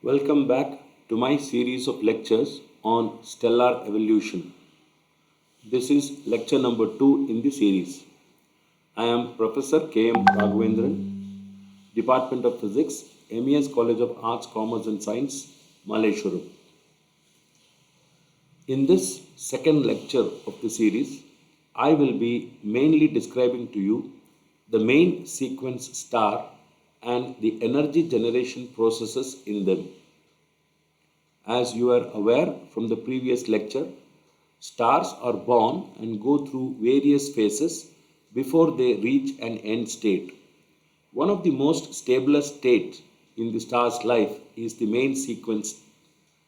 Welcome back to my series of lectures on stellar evolution. This is lecture number 2 in the series. I am Professor K.M. Raghavendran, Department of Physics, MES College of Arts, Commerce and Science, Malleshwaram. In this second lecture of the series, I will be mainly describing to you the main sequence star and the energy generation processes in them. As you are aware from the previous lecture, stars are born and go through various phases before they reach an end state. One of the most stablest states in the star's life is the main sequence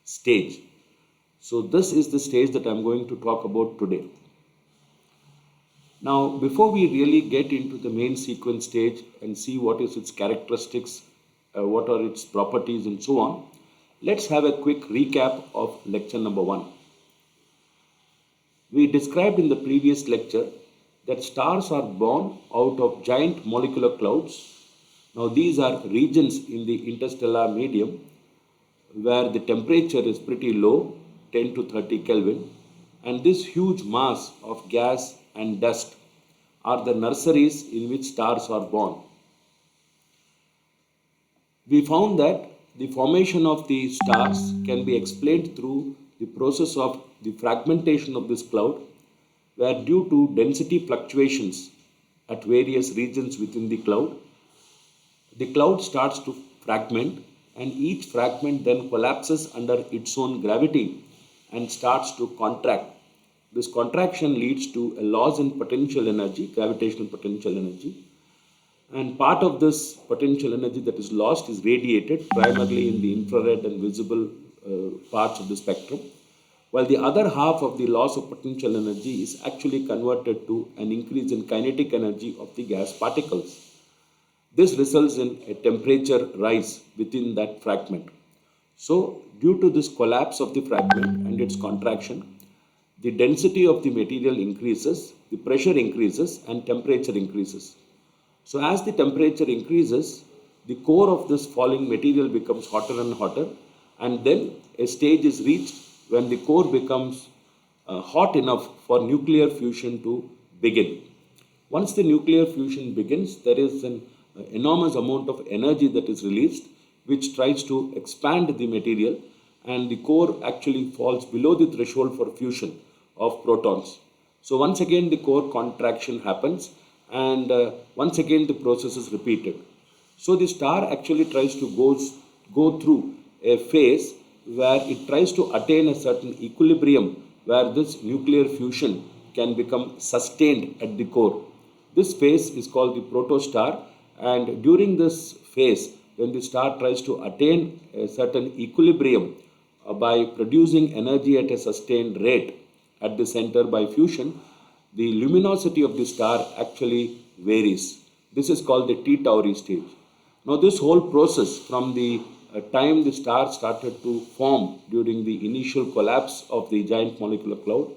stage. So, this is the stage that I am going to talk about today. Now, before we really get into the main sequence stage and see what is its characteristics, what are its properties, and so on, let's have a quick recap of lecture number 1. We described in the previous lecture that stars are born out of giant molecular clouds. Now, these are regions in the interstellar medium where the temperature is pretty low, 10 to 30 Kelvin, and this huge mass of gas and dust are the nurseries in which stars are born. We found that the formation of the stars can be explained through the process of the fragmentation of this cloud, where due to density fluctuations at various regions within the cloud starts to fragment, and each fragment then collapses under its own gravity and starts to contract. This contraction leads to a loss in potential energy, gravitational potential energy, and part of this potential energy that is lost is radiated primarily in the infrared and visible parts of the spectrum, while the other half of the loss of potential energy is actually converted to an increase in kinetic energy of the gas particles. This results in a temperature rise within that fragment. So, due to this collapse of the fragment and its contraction, the density of the material increases, the pressure increases, and temperature increases. So, as the temperature increases, the core of this falling material becomes hotter and hotter, and then a stage is reached when the core becomes hot enough for nuclear fusion to begin. Once the nuclear fusion begins, there is an enormous amount of energy that is released, which tries to expand the material, and the core actually falls below the threshold for fusion of protons. So, once again, the core contraction happens, and once again, the process is repeated. So, the star actually tries to go through a phase where it tries to attain a certain equilibrium where this nuclear fusion can become sustained at the core. This phase is called the protostar, and during this phase, when the star tries to attain a certain equilibrium by producing energy at a sustained rate at the center by fusion, the luminosity of the star actually varies. This is called the T Tauri stage. Now, this whole process from the time the star started to form during the initial collapse of the giant molecular cloud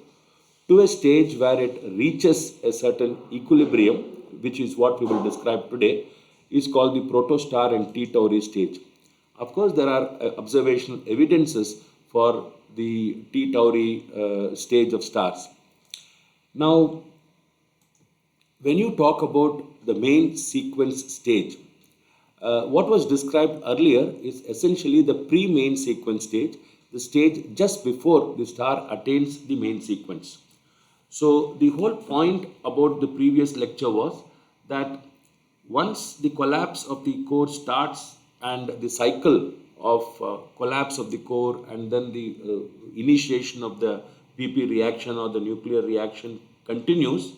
to a stage where it reaches a certain equilibrium, which is what we will describe today, is called the protostar and T Tauri stage. Of course, there are observational evidences for the T Tauri stage of stars. Now, when you talk about the main sequence stage, what was described earlier is essentially the pre-main sequence stage, the stage just before the star attains the main sequence. So, the whole point about the previous lecture was that once the collapse of the core starts and the cycle of collapse of the core and then the initiation of the PP reaction or the nuclear reaction continues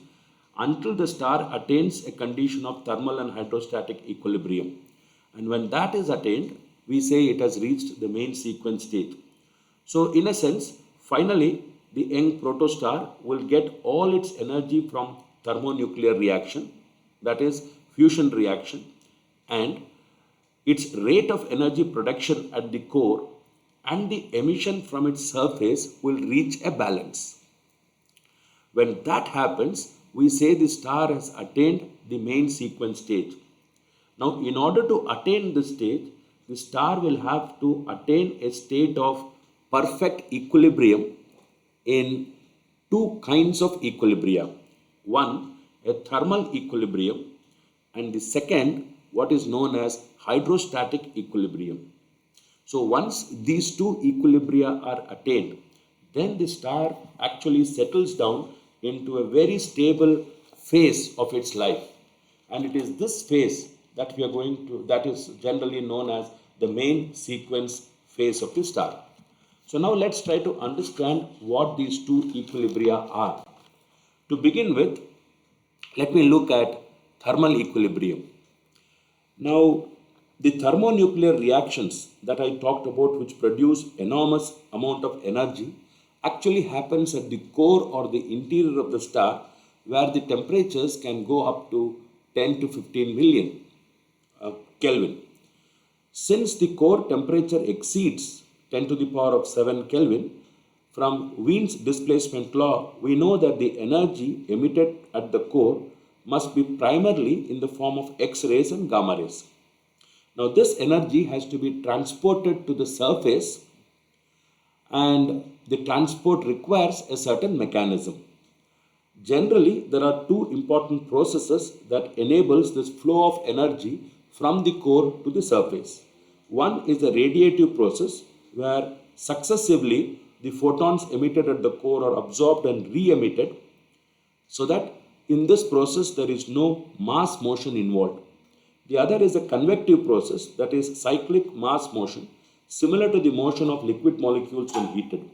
until the star attains a condition of thermal and hydrostatic equilibrium. And when that is attained, we say it has reached the main sequence stage. So, in a sense, finally, the young protostar will get all its energy from thermonuclear reaction, that is, fusion reaction, and its rate of energy production at the core and the emission from its surface will reach a balance. When that happens, we say the star has attained the main sequence stage. Now, in order to attain this stage, the star will have to attain a state of perfect equilibrium in two kinds of equilibria. One, a thermal equilibrium, and the second, what is known as hydrostatic equilibrium. So once these two equilibria are attained, then the star actually settles down into a very stable phase of its life. And it is this phase that we are going to, that is generally known as the main sequence phase of the star. So now let's try to understand what these two equilibria are. To begin with, let me look at thermal equilibrium. Now, the thermonuclear reactions that I talked about, which produce enormous amount of energy, actually happens at the core or the interior of the star, where the temperatures can go up to 10 to 15 million Kelvin. Since the core temperature exceeds 10 to the power of 7 Kelvin, from Wien's displacement law, we know that the energy emitted at the core must be primarily in the form of X-rays and gamma rays. Now this energy has to be transported to the surface, and the transport requires a certain mechanism. Generally, there are two important processes that enables this flow of energy from the core to the surface. One is the radiative process, where successively the photons emitted at the core are absorbed and re-emitted, so that in this process there is no mass motion involved. The other is a convective process, that is cyclic mass motion, similar to the motion of liquid molecules when heated.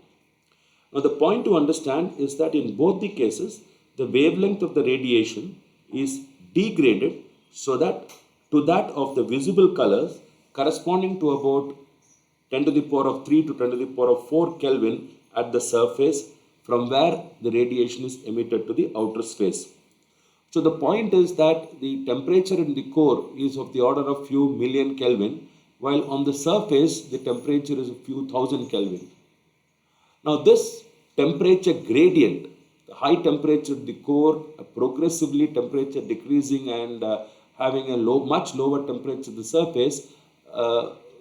Now the point to understand is that in both the cases, the wavelength of the radiation is degraded so that to that of the visible colors corresponding to about 10 to the power of 3 to 10 to the power of 4 Kelvin at the surface, from where the radiation is emitted to the outer space. So the point is that the temperature in the core is of the order of few million Kelvin, while on the surface the temperature is a few thousand Kelvin. Now this temperature gradient, the high temperature at the core, progressively temperature decreasing and having a much lower temperature at the surface,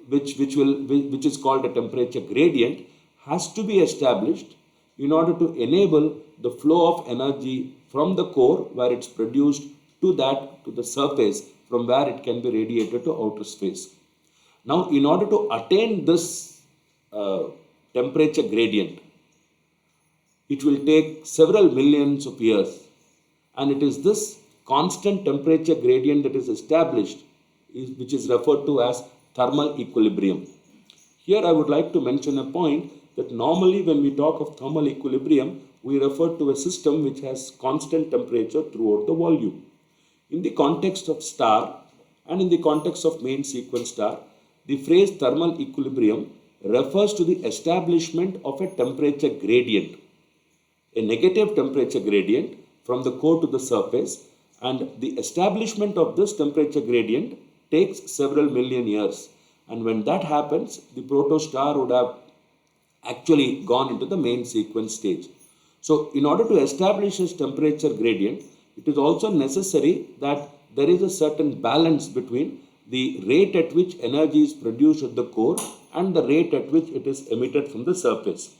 which is called a temperature gradient, has to be established in order to enable the flow of energy from the core, where it's produced, to the surface, from where it can be radiated to outer space. Now, in order to attain this temperature gradient, it will take several millions of years, and it is this constant temperature gradient that is established, which is referred to as thermal equilibrium. Here I would like to mention a point that normally when we talk of thermal equilibrium, we refer to a system which has constant temperature throughout the volume. In the context of star and in the context of main sequence star, the phrase thermal equilibrium refers to the establishment of a temperature gradient, a negative temperature gradient from the core to the surface, and the establishment of this temperature gradient takes several million years. And when that happens, the protostar would have actually gone into the main sequence stage. So in order to establish this temperature gradient, it is also necessary that there is a certain balance between the rate at which energy is produced at the core and the rate at which it is emitted from the surface.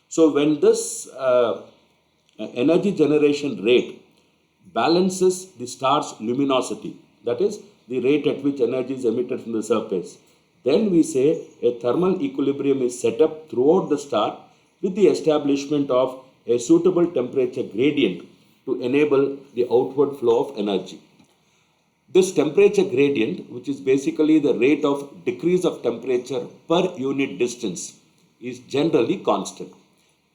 So when this energy generation rate balances the star's luminosity, that is the rate at which energy is emitted from the surface, then we say a thermal equilibrium is set up throughout the star with the establishment of a suitable temperature gradient to enable the outward flow of energy. This temperature gradient, which is basically the rate of decrease of temperature per unit distance, is generally constant,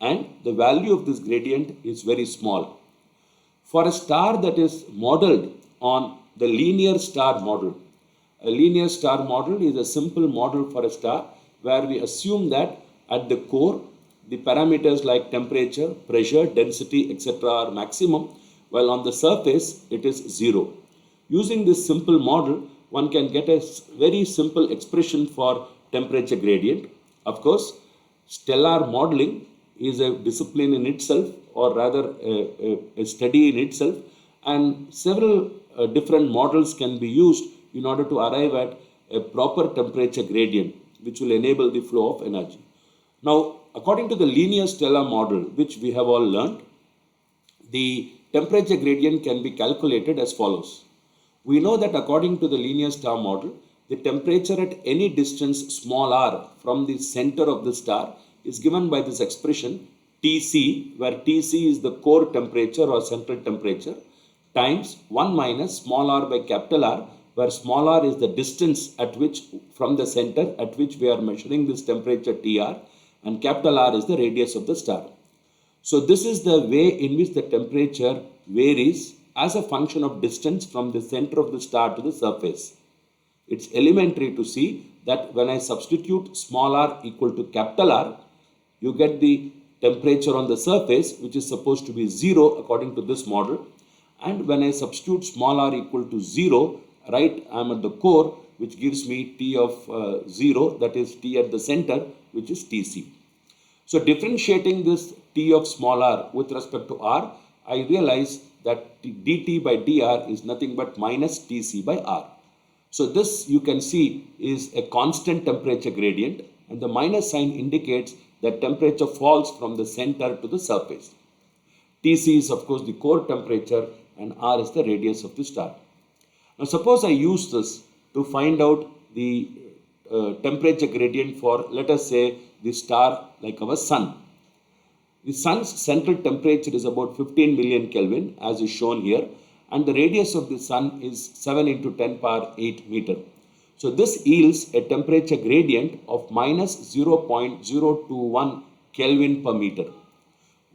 and the value of this gradient is very small. For a star that is modeled on the linear star model, a linear star model is a simple model for a star where we assume that at the core the parameters like temperature, pressure, density, etc. are maximum, while on the surface it is zero. Using this simple model, one can get a very simple expression for temperature gradient. Of course, stellar modeling is a discipline in itself, or rather a study in itself, and several different models can be used in order to arrive at a proper temperature gradient which will enable the flow of energy. Now, according to the linear stellar model, which we have all learned, the temperature gradient can be calculated as follows. We know that according to the linear star model, the temperature at any distance small r from the center of the star is given by this expression Tc, where Tc is the core temperature or central temperature, times 1 minus small r by capital R, where small r is the distance at which from the center at which we are measuring this temperature Tr, and capital R is the radius of the star. So this is the way in which the temperature varies as a function of distance from the center of the star to the surface. It's elementary to see that when I substitute small r equal to capital R, you get the temperature on the surface, which is supposed to be 0 according to this model. And when I substitute small r equal to 0, right, I am at the core, which gives me T of 0, that is T at the center, which is Tc. So differentiating this T of small r with respect to r, I realize that dt by dr is nothing but minus Tc by r. So this you can see is a constant temperature gradient, and the minus sign indicates that temperature falls from the center to the surface. Tc is of course the core temperature and r is the radius of the star. Now suppose I use this to find out the temperature gradient for, let us say, the star like our sun. The sun's central temperature is about 15 million Kelvin as is shown here, and the radius of the sun is 7 into 10 power 8 meter. So this yields a temperature gradient of minus 0.021 Kelvin per meter.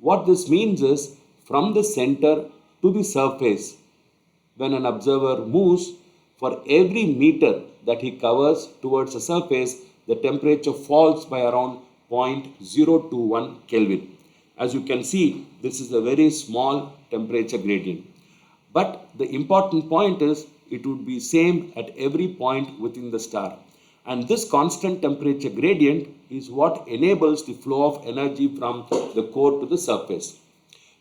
What this means is, from the center to the surface, when an observer moves, for every meter that he covers towards the surface, the temperature falls by around 0.021 Kelvin. As you can see, this is a very small temperature gradient. But the important point is, it would be same at every point within the star. And this constant temperature gradient is what enables the flow of energy from the core to the surface.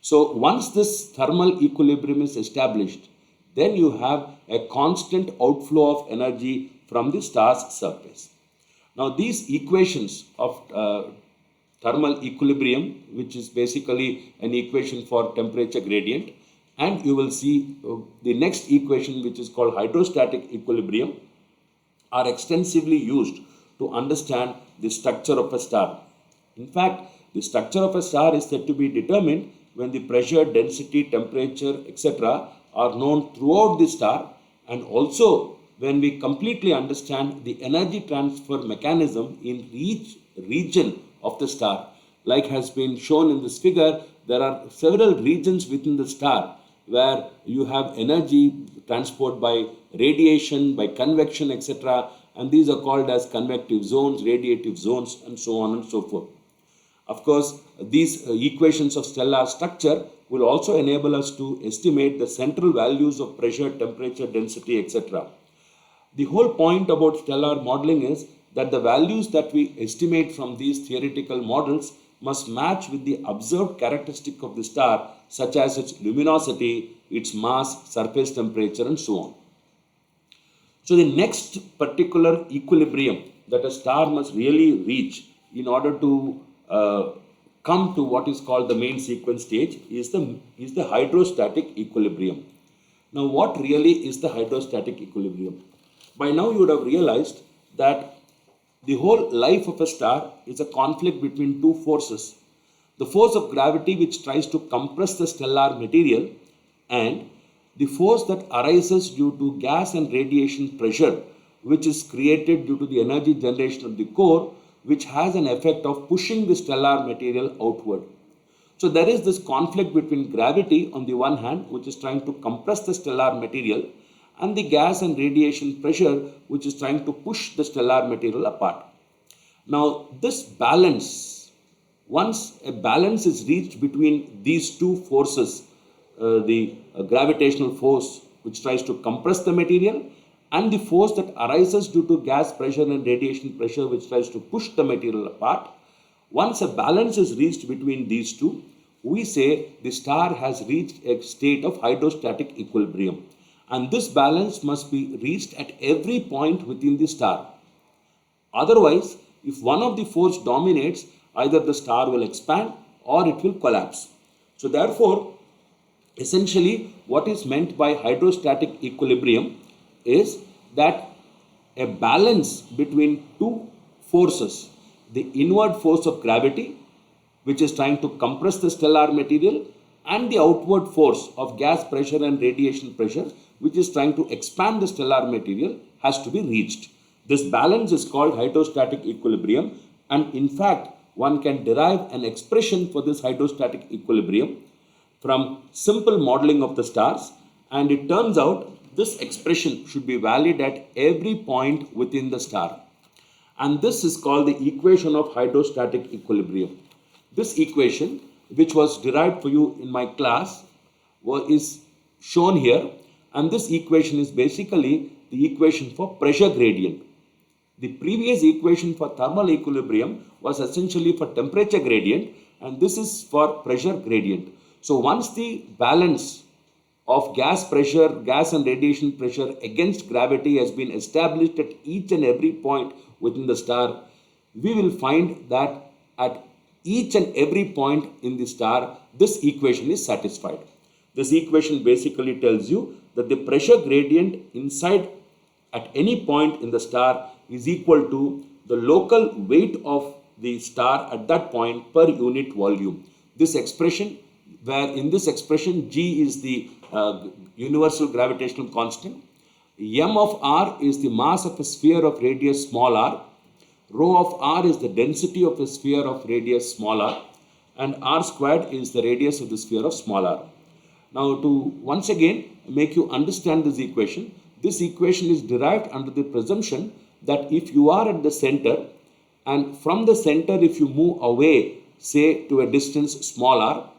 So once this thermal equilibrium is established, then you have a constant outflow of energy from the star's surface. Now these equations of thermal equilibrium, which is basically an equation for temperature gradient, and you will see the next equation, which is called hydrostatic equilibrium, are extensively used to understand the structure of a star. In fact, the structure of a star is said to be determined when the pressure, density, temperature, etc. are known throughout the star, and also when we completely understand the energy transfer mechanism in each region of the star. Like has been shown in this figure, there are several regions within the star where you have energy transport by radiation, by convection, etc. And these are called as convective zones, radiative zones, and so on and so forth. Of course, these equations of stellar structure will also enable us to estimate the central values of pressure, temperature, density, etc. The whole point about stellar modeling is that the values that we estimate from these theoretical models must match with the observed characteristic of the star, such as its luminosity, its mass, surface temperature, and so on. So the next particular equilibrium that a star must really reach in order to come to what is called the main sequence stage is the hydrostatic equilibrium. Now what really is the hydrostatic equilibrium? By now you would have realized that the whole life of a star is a conflict between two forces. The force of gravity, which tries to compress the stellar material, and the force that arises due to gas and radiation pressure, which is created due to the energy generation of the core, which has an effect of pushing the stellar material outward. So there is this conflict between gravity on the one hand, which is trying to compress the stellar material, and the gas and radiation pressure, which is trying to push the stellar material apart. Now this balance, once a balance is reached between these two forces, the gravitational force which tries to compress the material and the force that arises due to gas pressure and radiation pressure which tries to push the material apart, once a balance is reached between these two, we say the star has reached a state of hydrostatic equilibrium. and this balance must be reached at every point within the star. Otherwise, if one of the force dominates, either the star will expand or it will collapse. So therefore, essentially what is meant by hydrostatic equilibrium is that a balance between two forces, the inward force of gravity, which is trying to compress the stellar material, and the outward force of gas pressure and radiation pressure, which is trying to expand the stellar material, has to be reached. This balance is called hydrostatic equilibrium, and in fact, one can derive an expression for this hydrostatic equilibrium from simple modeling of the stars, and it turns out this expression should be valid at every point within the star. And this is called the equation of hydrostatic equilibrium. This equation, which was derived for you in my class, is shown here, and this equation is basically the equation for pressure gradient. The previous equation for thermal equilibrium was essentially for temperature gradient, and this is for pressure gradient. So once the balance of gas pressure, gas and radiation pressure against gravity has been established at each and every point within the star, we will find that at each and every point in the star, this equation is satisfied. This equation basically tells you that the pressure gradient inside at any point in the star is equal to the local weight of the star at that point per unit volume. This expression, where in this expression G is the universal gravitational constant, m of r is the mass of a sphere of radius small r, rho of r is the density of a sphere of radius small r, and r squared is the radius of the sphere of small r. Now, to once again make you understand this equation is derived under the presumption that if you are at the center, and from the center if you move away, say to a distance small r,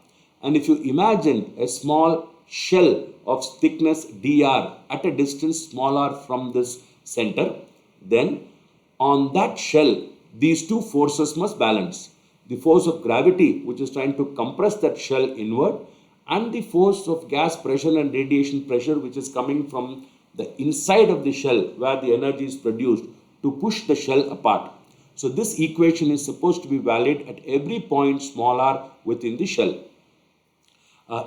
and if you imagine a small shell of thickness dr at a distance small r from this center, then on that shell these two forces must balance. The force of gravity, which is trying to compress that shell inward, and the force of gas pressure and radiation pressure, which is coming from the inside of the shell where the energy is produced, to push the shell apart. So this equation is supposed to be valid at every point small r within the shell.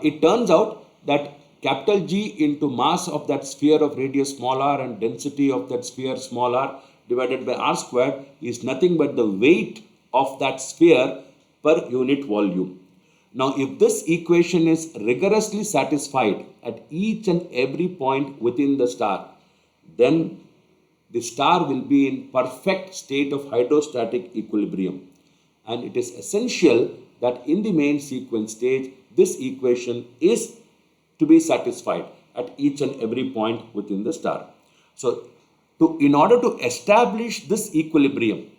It turns out that capital G into mass of that sphere of radius small r and density of that sphere small r divided by r squared is nothing but the weight of that sphere per unit volume. Now, if this equation is rigorously satisfied at each and every point within the star, then the star will be in perfect state of hydrostatic equilibrium. And it is essential that in the main sequence stage, this equation is to be satisfied at each and every point within the star. So, in order to establish this equilibrium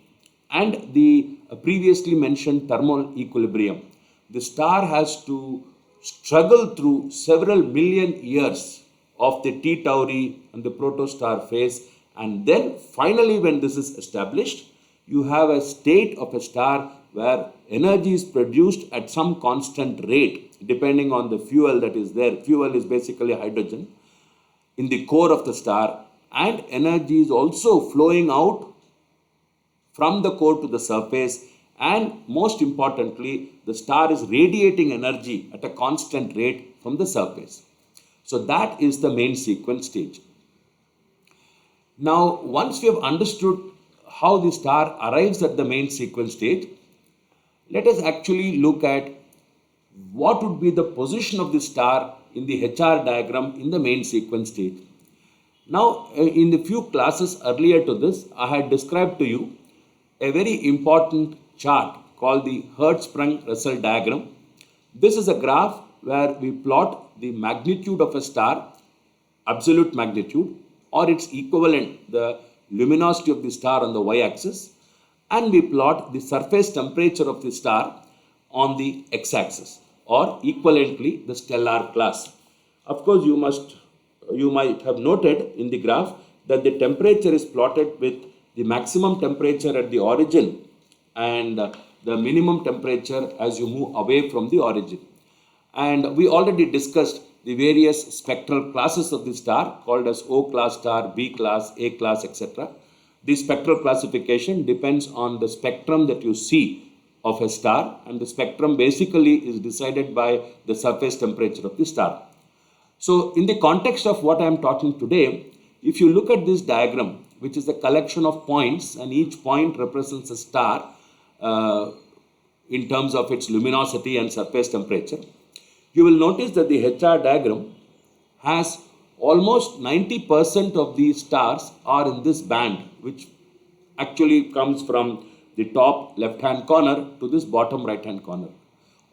and the previously mentioned thermal equilibrium, the star has to struggle through several million years of the T Tauri and the protostar phase, and then finally when this is established, you have a state of a star where energy is produced at some constant rate depending on the fuel that is there. Fuel is basically hydrogen in the core of the star, and energy is also flowing out from the core to the surface, and most importantly, the star is radiating energy at a constant rate from the surface. So that is the main sequence stage. Now, once we have understood how the star arrives at the main sequence stage, let us actually look at what would be the position of the star in the HR diagram in the main sequence stage. Now, in the few classes earlier to this, I had described to you a very important chart called the Hertzsprung-Russell diagram. This is a graph where we plot the magnitude of a star, absolute magnitude, or its equivalent, the luminosity of the star on the y-axis, and we plot the surface temperature of the star on the x-axis, or equivalently the stellar class. Of course, you might have noted in the graph that the temperature is plotted with the maximum temperature at the origin and the minimum temperature as you move away from the origin. And we already discussed the various spectral classes of the star called as O class star, B class, A class, etc. The spectral classification depends on the spectrum that you see of a star, and the spectrum basically is decided by the surface temperature of the star. So in the context of what I am talking today, if you look at this diagram, which is a collection of points and each point represents a star in terms of its luminosity and surface temperature, you will notice that the HR diagram has almost 90% of the stars are in this band, which actually comes from the top left hand corner to this bottom right hand corner.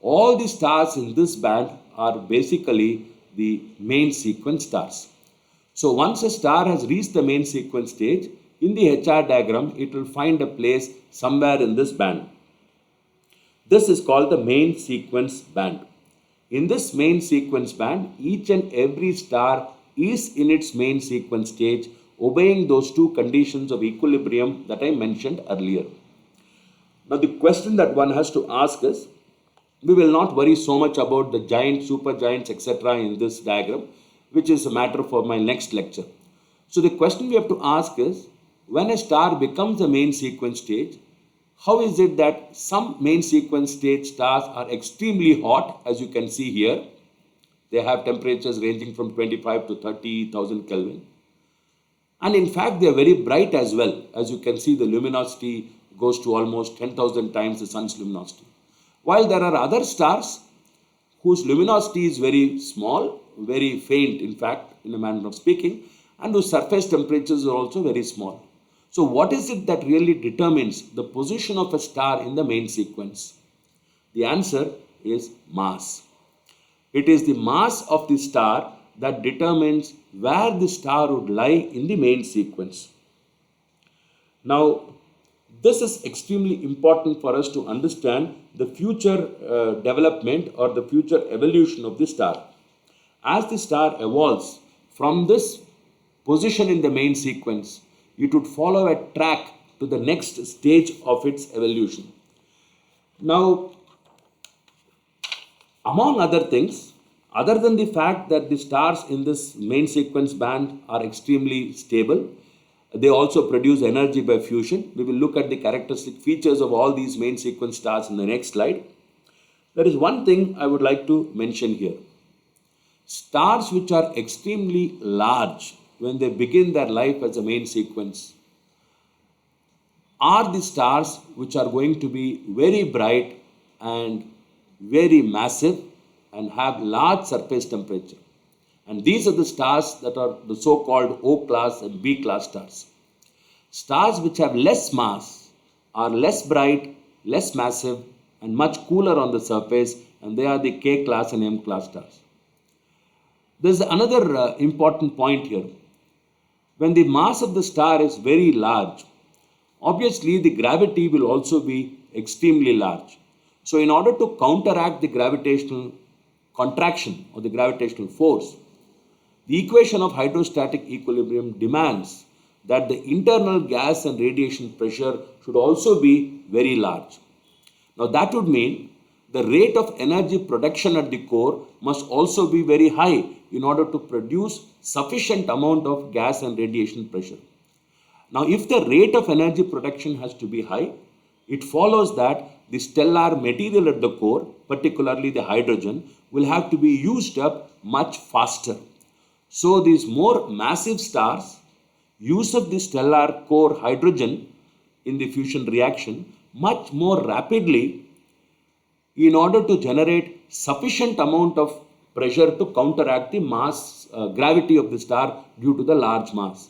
All the stars in this band are basically the main sequence stars. So once a star has reached the main sequence stage, in the HR diagram, it will find a place somewhere in this band. This is called the main sequence band. In this main sequence band, each and every star is in its main sequence stage, obeying those two conditions of equilibrium that I mentioned earlier. Now the question that one has to ask is, we will not worry so much about the giants, supergiants, etc. in this diagram, which is a matter for my next lecture. So the question we have to ask is, when a star becomes a main sequence stage, how is it that some main sequence stage stars are extremely hot, as you can see here? They have temperatures ranging from 25 to 30,000 Kelvin. And in fact, they are very bright as well. As you can see, the luminosity goes to almost 10,000 times the sun's luminosity. While there are other stars whose luminosity is very small, very faint, in fact, in a manner of speaking, and whose surface temperatures are also very small. So what is it that really determines the position of a star in the main sequence? The answer is mass. It is the mass of the star that determines where the star would lie in the main sequence. Now, this is extremely important for us to understand the future development or the future evolution of the star. As the star evolves from this position in the main sequence, it would follow a track to the next stage of its evolution. Now, among other things, other than the fact that the stars in this main sequence band are extremely stable, they also produce energy by fusion. We will look at the characteristic features of all these main sequence stars in the next slide. There is one thing I would like to mention here. Stars which are extremely large when they begin their life as a main sequence are the stars which are going to be very bright and very massive and have large surface temperature. And these are the stars that are the so-called O class and B class stars. Stars which have less mass are less bright, less massive, and much cooler on the surface, and they are the K class and M class stars. There is another important point here. When the mass of the star is very large, obviously the gravity will also be extremely large. So in order to counteract the gravitational contraction or the gravitational force, the equation of hydrostatic equilibrium demands that the internal gas and radiation pressure should also be very large. Now that would mean the rate of energy production at the core must also be very high in order to produce sufficient amount of gas and radiation pressure. Now if the rate of energy production has to be high, it follows that the stellar material at the core, particularly the hydrogen, will have to be used up much faster. So these more massive stars use up the stellar core hydrogen in the fusion reaction much more rapidly in order to generate sufficient amount of pressure to counteract the mass gravity of the star due to the large mass.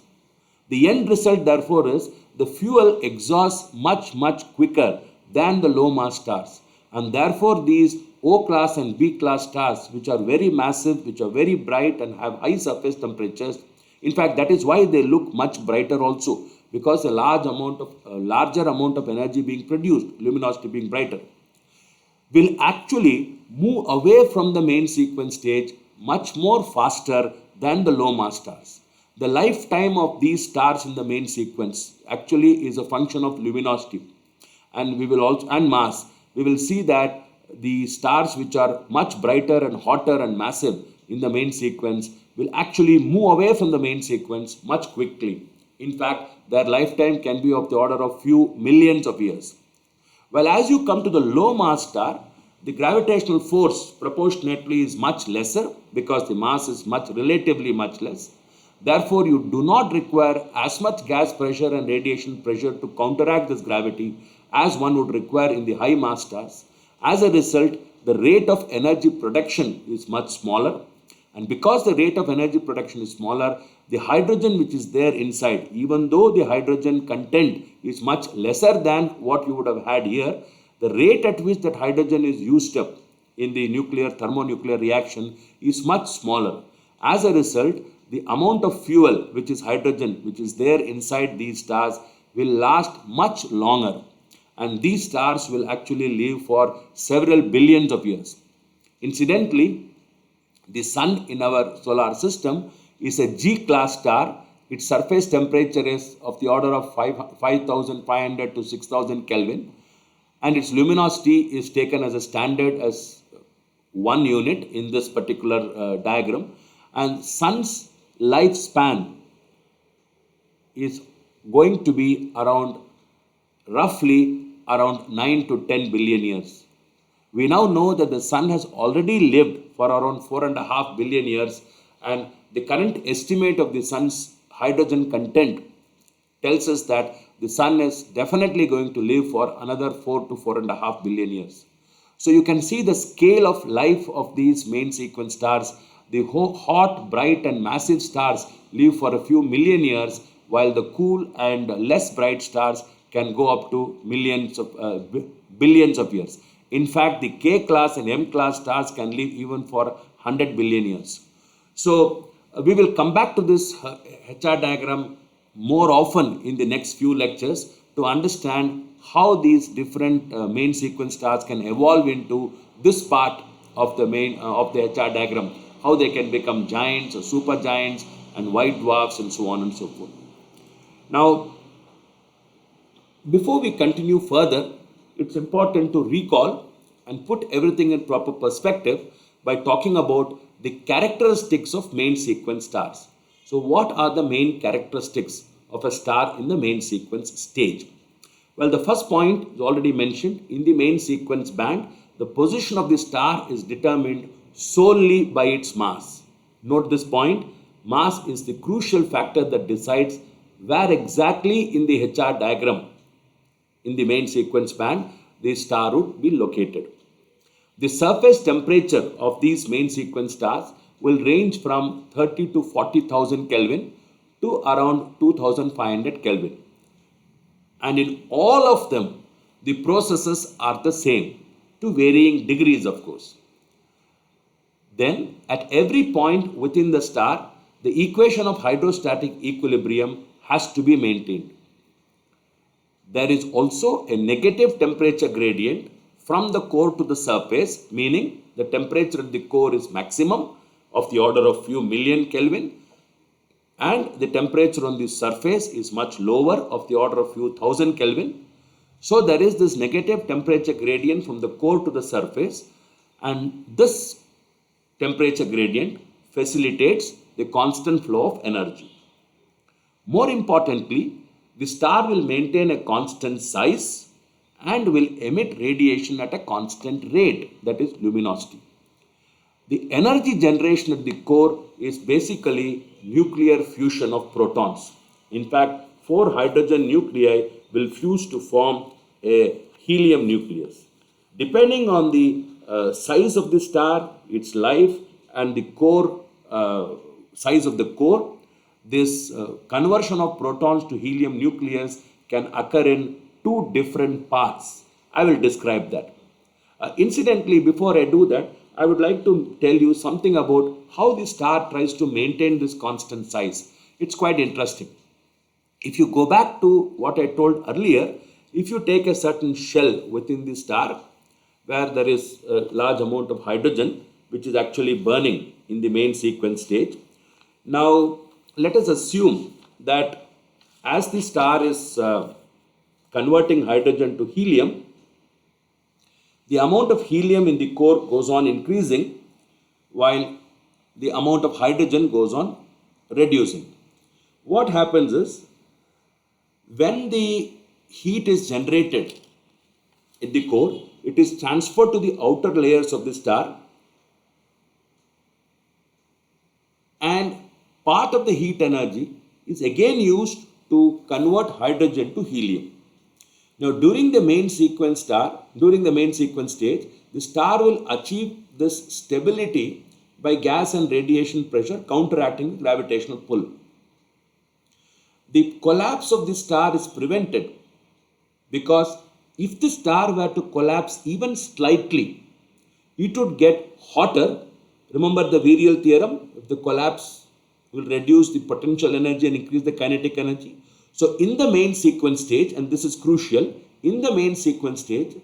The end result therefore is the fuel exhausts much quicker than the low mass stars, and therefore these O class and B class stars, which are very massive, which are very bright and have high surface temperatures, in fact that is why they look much brighter also, because a larger amount of energy being produced, luminosity being brighter, will actually move away from the main sequence stage much more faster than the low mass stars. The lifetime of these stars in the main sequence actually is a function of luminosity, and we will also, and mass. We will see that the stars which are much brighter and hotter and massive in the main sequence will actually move away from the main sequence much quickly. In fact, their lifetime can be of the order of few millions of years. Well, as you come to the low mass star, the gravitational force proportionately is much lesser because the mass is relatively much less. Therefore, you do not require as much gas pressure and radiation pressure to counteract this gravity as one would require in the high mass stars. As a result, the rate of energy production is much smaller. And because the rate of energy production is smaller, the hydrogen which is there inside, even though the hydrogen content is much lesser than what you would have had here, the rate at which that hydrogen is used up in the thermonuclear reaction is much smaller. As a result, the amount of fuel, which is hydrogen, which is there inside these stars, will last much longer. And these stars will actually live for several billions of years. Incidentally, the sun in our solar system is a G-class star. Its surface temperature is of the order of 5,500 to 6,000 Kelvin. And its luminosity is taken as a standard as 1 unit in this particular diagram. And sun's lifespan is going to be roughly around 9 to 10 billion years. We now know that the sun has already lived for around 4.5 billion years, and the current estimate of the sun's hydrogen content tells us that the sun is definitely going to live for another 4 to 4.5 billion years. So you can see the scale of life of these main sequence stars. The hot, bright and massive stars live for a few million years, while the cool and less bright stars can go up to billions of years. In fact, the K-class and M-class stars can live even for 100 billion years. So we will come back to this HR diagram more often in the next few lectures to understand how these different main sequence stars can evolve into this part of the HR diagram, how they can become giants or supergiants and white dwarfs and so on and so forth. Now, before we continue further, it's important to recall and put everything in proper perspective by talking about the characteristics of main sequence stars. So what are the main characteristics of a star in the main sequence stage? Well, the first point is already mentioned. In the main sequence band, the position of the star is determined solely by its mass. Note this point. Mass is the crucial factor that decides where exactly in the HR diagram in the main sequence band the star would be located. The surface temperature of these main sequence stars will range from 30 to 40,000 Kelvin to around 2,500 Kelvin. And in all of them, the processes are the same, to varying degrees, of course. Then, at every point within the star, the equation of hydrostatic equilibrium has to be maintained. There is also a negative temperature gradient from the core to the surface, meaning the temperature at the core is maximum of the order of few million Kelvin, and the temperature on the surface is much lower of the order of few thousand Kelvin. So there is this negative temperature gradient from the core to the surface, and this temperature gradient facilitates the constant flow of energy. More importantly, the star will maintain a constant size and will emit radiation at a constant rate, that is luminosity. The energy generation at the core is basically nuclear fusion of protons. In fact, 4 hydrogen nuclei will fuse to form a helium nucleus. Depending on the size of the star, its life, and the core size of the core, this conversion of protons to helium nucleus can occur in 2 different paths. I will describe that. Incidentally, before I do that, I would like to tell you something about how the star tries to maintain this constant size. It's quite interesting. If you go back to what I told earlier, if you take a certain shell within the star where there is a large amount of hydrogen which is actually burning in the main sequence stage. Now, let us assume that as the star is converting hydrogen to helium, the amount of helium in the core goes on increasing while the amount of hydrogen goes on reducing. What happens is, when the heat is generated in the core, it is transferred to the outer layers of the star, and part of the heat energy is again used to convert hydrogen to helium. Now, during the main sequence stage, the star will achieve this stability by gas and radiation pressure counteracting gravitational pull. The collapse of the star is prevented because if the star were to collapse even slightly, it would get hotter. Remember the virial theorem, if the collapse will reduce the potential energy and increase the kinetic energy. So in the main sequence stage, and this is crucial, in the main sequence stage,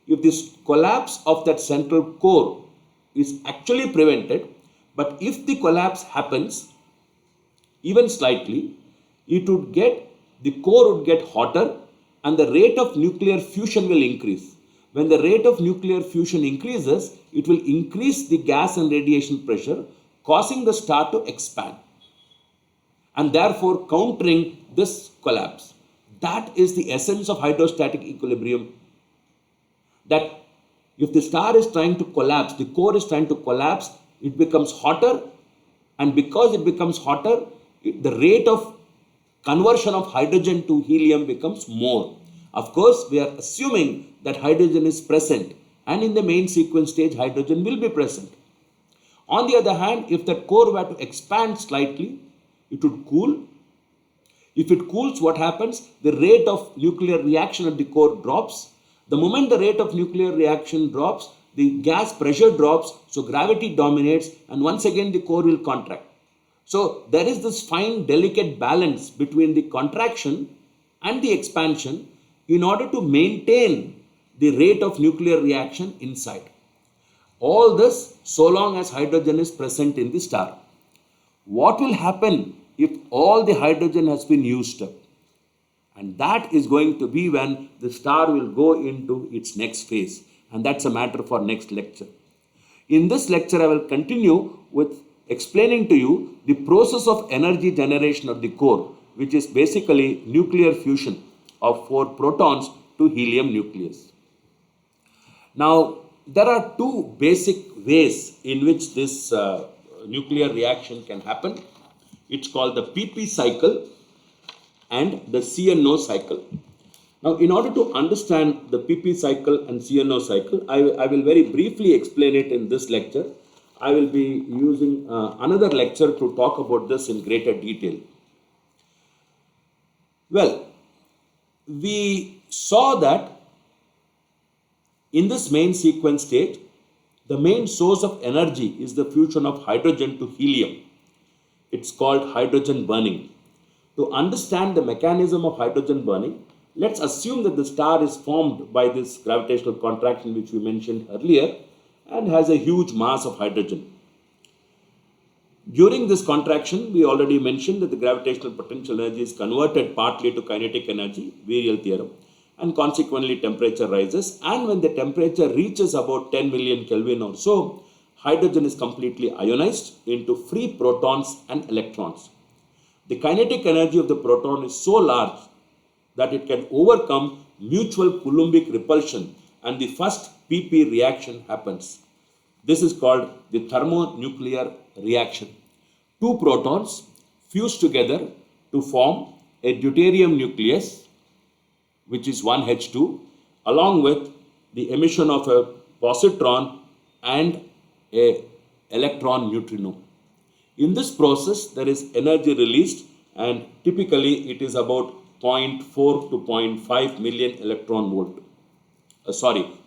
if this collapse of that central core is actually prevented, but if the collapse happens even slightly, the core would get hotter and the rate of nuclear fusion will increase. When the rate of nuclear fusion increases, it will increase the gas and radiation pressure, causing the star to expand and therefore countering this collapse. That is the essence of hydrostatic equilibrium. That if the star is trying to collapse, the core is trying to collapse, it becomes hotter, and because it becomes hotter, the rate of conversion of hydrogen to helium becomes more. Of course, we are assuming that hydrogen is present, and in the main sequence stage, hydrogen will be present. On the other hand, if that core were to expand slightly, it would cool. If it cools, what happens? The rate of nuclear reaction at the core drops. The moment the rate of nuclear reaction drops, the gas pressure drops, so gravity dominates, and once again the core will contract. So there is this fine, delicate balance between the contraction and the expansion in order to maintain the rate of nuclear reaction inside. All this so long as hydrogen is present in the star. What will happen if all the hydrogen has been used up? And that is going to be when the star will go into its next phase. And that's a matter for next lecture. In this lecture, I will continue with explaining to you the process of energy generation of the core, which is basically nuclear fusion of 4 protons to helium nucleus. Now, there are 2 basic ways in which this nuclear reaction can happen. It's called the PP cycle and the CNO cycle. Now, in order to understand the PP cycle and CNO cycle, I will very briefly explain it in this lecture. I will be using another lecture to talk about this in greater detail. Well, we saw that in this main sequence state, the main source of energy is the fusion of hydrogen to helium. It's called hydrogen burning. To understand the mechanism of hydrogen burning, let's assume that the star is formed by this gravitational contraction which we mentioned earlier and has a huge mass of hydrogen. During this contraction, we already mentioned that the gravitational potential energy is converted partly to kinetic energy, virial theorem, and consequently temperature rises, and when the temperature reaches about 10 million Kelvin or so, hydrogen is completely ionized into free protons and electrons. The kinetic energy of the proton is so large that it can overcome mutual Coulombic repulsion and the first PP reaction happens. This is called the thermonuclear reaction. 2 protons fuse together to form a deuterium nucleus, which is 1H2, along with the emission of a positron and a electron neutrino. In this process, there is energy released, and typically it is about 0.4 to 0.5 million electron volt.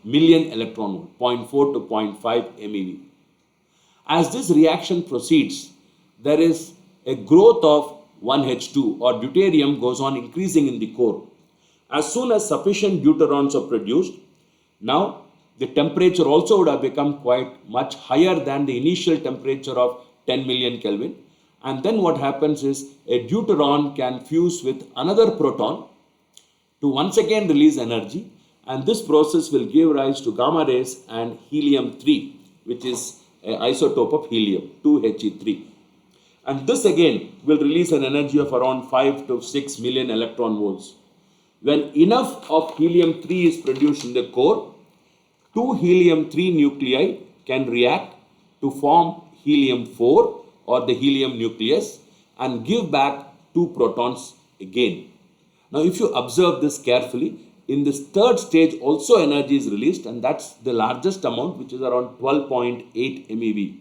Million electron volt, 0.4 to 0.5 MeV. As this reaction proceeds, there is a growth of 1H2 or deuterium goes on increasing in the core. As soon as sufficient deuterons are produced, now the temperature also would have become quite much higher than the initial temperature of 10 million Kelvin. And then what happens is a deuteron can fuse with another proton to once again release energy. and this process will give rise to gamma rays and helium-3, which is an isotope of helium, 2He3. And this again will release an energy of around 5 to 6 million electron volts. When enough of helium-3 is produced in the core, two helium-3 nuclei can react to form helium-4 or the helium nucleus and give back two protons again. Now, if you observe this carefully, in this third stage also energy is released, and that's the largest amount, which is around 12.8 MeV.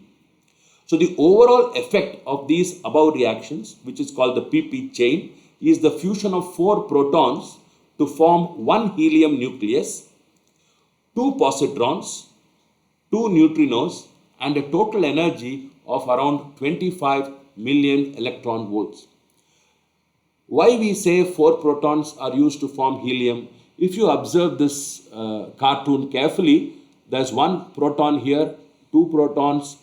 So the overall effect of these above reactions, which is called the PP chain, is the fusion of four protons to form one helium nucleus, two positrons, two neutrinos, and a total energy of around 25 million electron volts. Why we say four protons are used to form helium? If you observe this cartoon carefully, there's one proton here, two protons,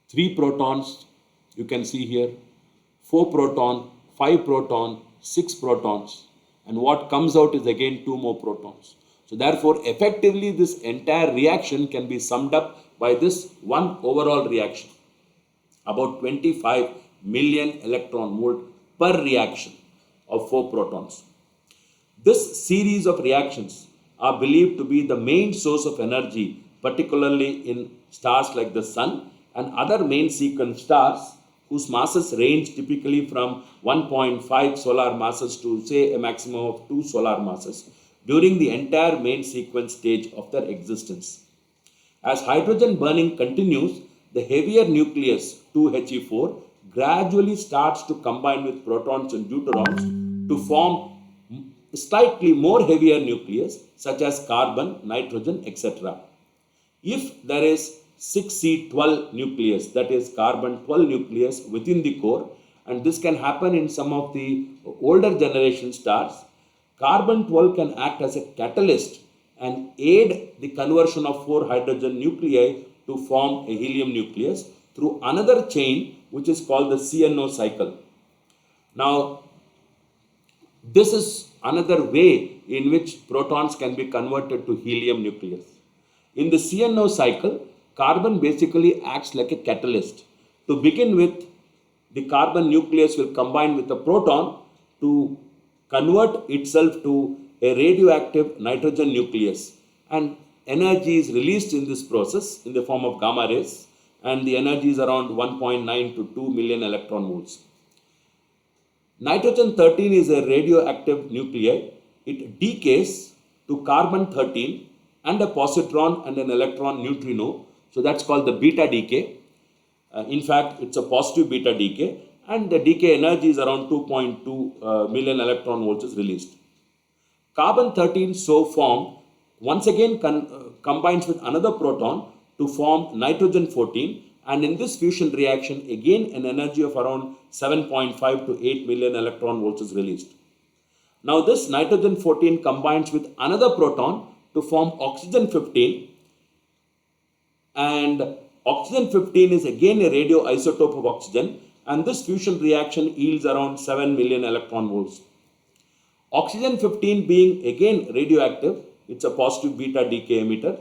three protons, you can see here, four proton, five proton, six protons, and what comes out is again two more protons. So therefore, effectively this entire reaction can be summed up by this one overall reaction, about 25 million electron volt per reaction of four protons. This series of reactions are believed to be the main source of energy, particularly in stars like the Sun and other main sequence stars whose masses range typically from 1.5 solar masses to say a maximum of 2 solar masses during the entire main sequence stage of their existence. As hydrogen burning continues, the heavier nucleus 2He4 gradually starts to combine with protons and deuterons to form slightly more heavier nucleus such as carbon, nitrogen, etc. If there is 6C12 nucleus, that is carbon 12 nucleus within the core, and this can happen in some of the older generation stars, carbon 12 can act as a catalyst and aid the conversion of four hydrogen nuclei to form a helium nucleus through another chain which is called the CNO cycle. Now, this is another way in which protons can be converted to helium nucleus. In the CNO cycle, carbon basically acts like a catalyst. To begin with, the carbon nucleus will combine with a proton to convert itself to a radioactive nitrogen nucleus, and energy is released in this process in the form of gamma rays, and the energy is around 1.9 to 2 million electron volts. Nitrogen 13 is a radioactive nuclei. It decays to carbon 13 and a positron and an electron neutrino. So that's called the beta decay. In fact, it's a positive beta decay, and the decay energy is around 2.2 million electron volts is released. Carbon 13 so formed once again combines with another proton to form nitrogen 14, and in this fusion reaction again an energy of around 7.5 to 8 million electron volts is released. Now this nitrogen 14 combines with another proton to form oxygen 15, and oxygen 15 is again a radioisotope of oxygen, and this fusion reaction yields around 7 million electron volts. Oxygen 15 being again radioactive, it's a positive beta decay emitter,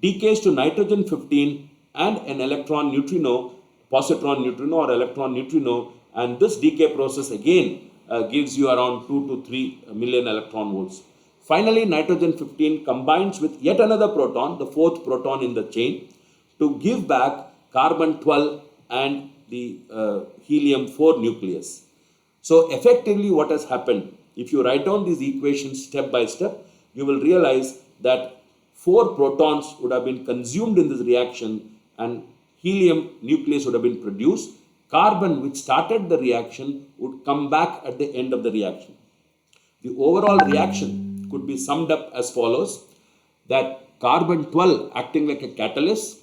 decays to nitrogen 15 and an electron neutrino, positron neutrino or electron neutrino, and this decay process again gives you around 2 to 3 million electron volts. Finally, nitrogen 15 combines with yet another proton, the fourth proton in the chain, to give back carbon 12 and the helium 4 nucleus. So effectively what has happened, if you write down these equations step by step, you will realize that 4 protons would have been consumed in this reaction and helium nucleus would have been produced. Carbon, which started the reaction, would come back at the end of the reaction. The overall reaction could be summed up as follows, that carbon 12 acting like a catalyst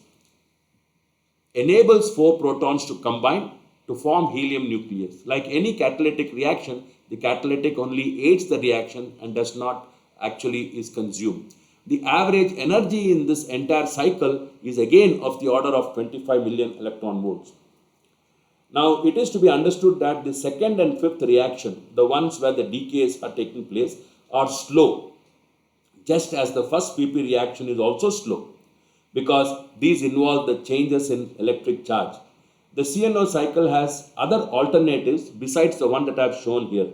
enables 4 protons to combine to form helium nucleus. Like any catalytic reaction, the catalytic only aids the reaction and does not actually is consumed. The average energy in this entire cycle is again of the order of 25 million electron volts. Now, it is to be understood that the second and fifth reaction, the ones where the decays are taking place, are slow. just as the first PP reaction is also slow because these involve the changes in electric charge. The CNO cycle has other alternatives besides the one that I have shown here.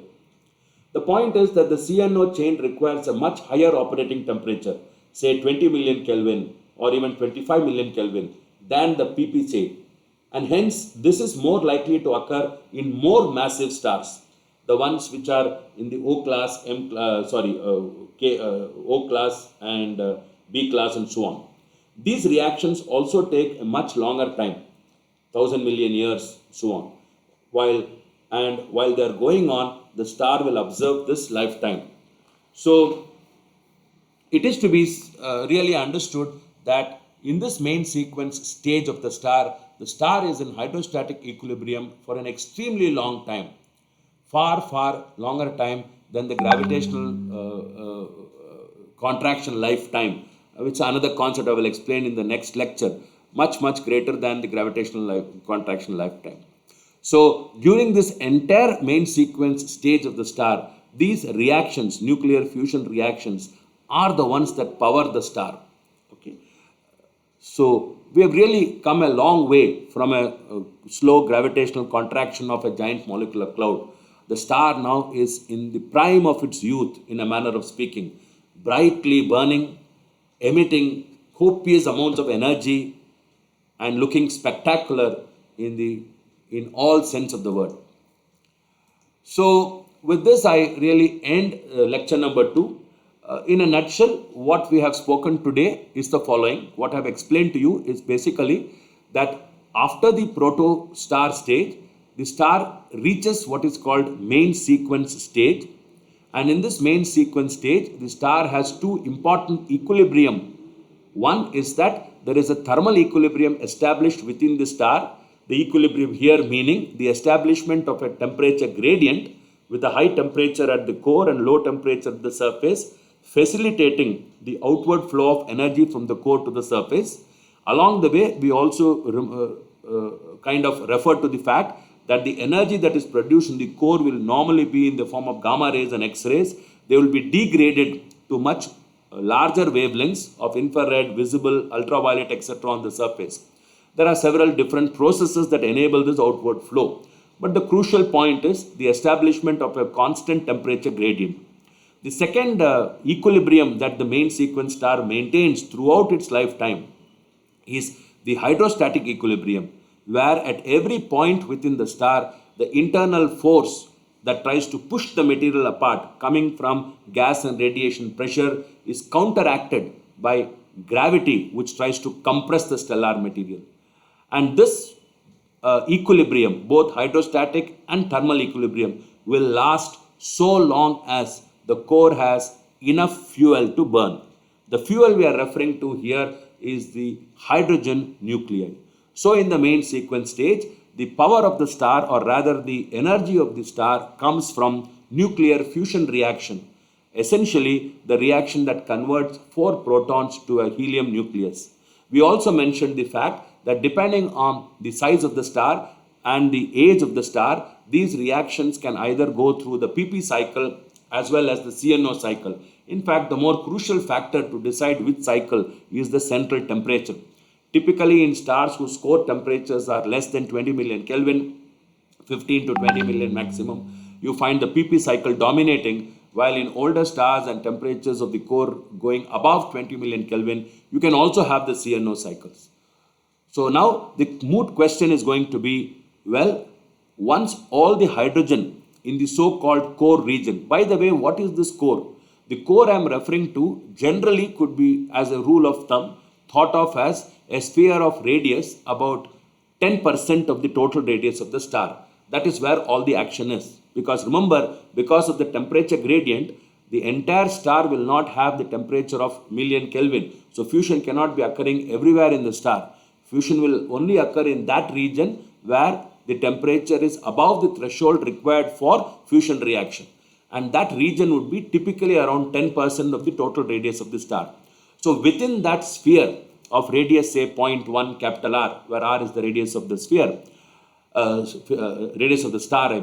The point is that the CNO chain requires a much higher operating temperature, say 20 million Kelvin or even 25 million Kelvin, than the PP chain. And hence, this is more likely to occur in more massive stars, the ones which are in the O class, O class and B class and so on. These reactions also take a much longer time, 1,000 million years, so on. While they are going on, the star will observe this lifetime. So it is to be really understood that in this main sequence stage of the star is in hydrostatic equilibrium for an extremely long time, far longer time than the gravitational contraction lifetime, which is another concept I will explain in the next lecture, much greater than the gravitational contraction lifetime. So during this entire main sequence stage of the star, these reactions, nuclear fusion reactions, are the ones that power the star. Okay. So we have really come a long way from a slow gravitational contraction of a giant molecular cloud. The star now is in the prime of its youth, in a manner of speaking, brightly burning, emitting copious amounts of energy, and looking spectacular in all sense of the word. So with this, I really end lecture number 2. In a nutshell, what we have spoken today is the following. What I have explained to you is basically that after the proto-star stage, the star reaches what is called main sequence stage. And in this main sequence stage, the star has two important equilibrium. One is that there is a thermal equilibrium established within the star. The equilibrium here meaning the establishment of a temperature gradient with a high temperature at the core and low temperature at the surface, facilitating the outward flow of energy from the core to the surface. Along the way, we also kind of refer to the fact that the energy that is produced in the core will normally be in the form of gamma rays and X-rays. They will be degraded to much larger wavelengths of infrared, visible, ultraviolet, etc. on the surface. There are several different processes that enable this outward flow. But the crucial point is the establishment of a constant temperature gradient. The second equilibrium that the main sequence star maintains throughout its lifetime is the hydrostatic equilibrium, where at every point within the star, the internal force that tries to push the material apart coming from gas and radiation pressure is counteracted by gravity, which tries to compress the stellar material. And this equilibrium, both hydrostatic and thermal equilibrium, will last so long as the core has enough fuel to burn. The fuel we are referring to here is the hydrogen nuclei. So in the main sequence stage, the power of the star, or rather the energy of the star, comes from nuclear fusion reaction. Essentially, the reaction that converts 4 protons to a helium nucleus. We also mentioned the fact that depending on the size of the star and the age of the star, these reactions can either go through the PP cycle as well as the CNO cycle. In fact, the more crucial factor to decide which cycle is the central temperature. Typically in stars whose core temperatures are less than 20 million Kelvin, 15 to 20 million maximum, you find the PP cycle dominating, while in older stars and temperatures of the core going above 20 million Kelvin, you can also have the CNO cycles. So now the moot question is going to be, well, once all the hydrogen in the so-called core region, by the way, what is this core? The core I am referring to generally could be, as a rule of thumb, thought of as a sphere of radius about 10% of the total radius of the star. That is where all the action is. Because remember, because of the temperature gradient, the entire star will not have the temperature of million Kelvin. So fusion cannot be occurring everywhere in the star. Fusion will only occur in that region where the temperature is above the threshold required for fusion reaction. And that region would be typically around 10% of the total radius of the star. So within that sphere of radius, say 0.1 capital R, where R is the radius of the sphere, radius of the star,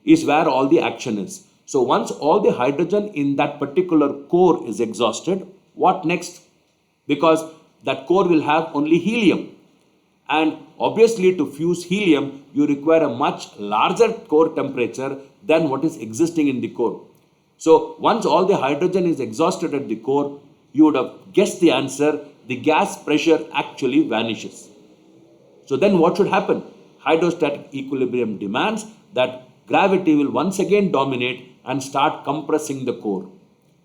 is where all the action is. So once all the hydrogen in that particular core is exhausted, what next? Because that core will have only helium. And obviously, to fuse helium, you require a much larger core temperature than what is existing in the core. So once all the hydrogen is exhausted at the core, you would have guessed the answer, the gas pressure actually vanishes. So then what should happen? Hydrostatic equilibrium demands that gravity will once again dominate and start compressing the core.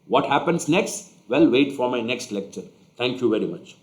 What happens next? Well, wait for my next lecture. Thank you very much.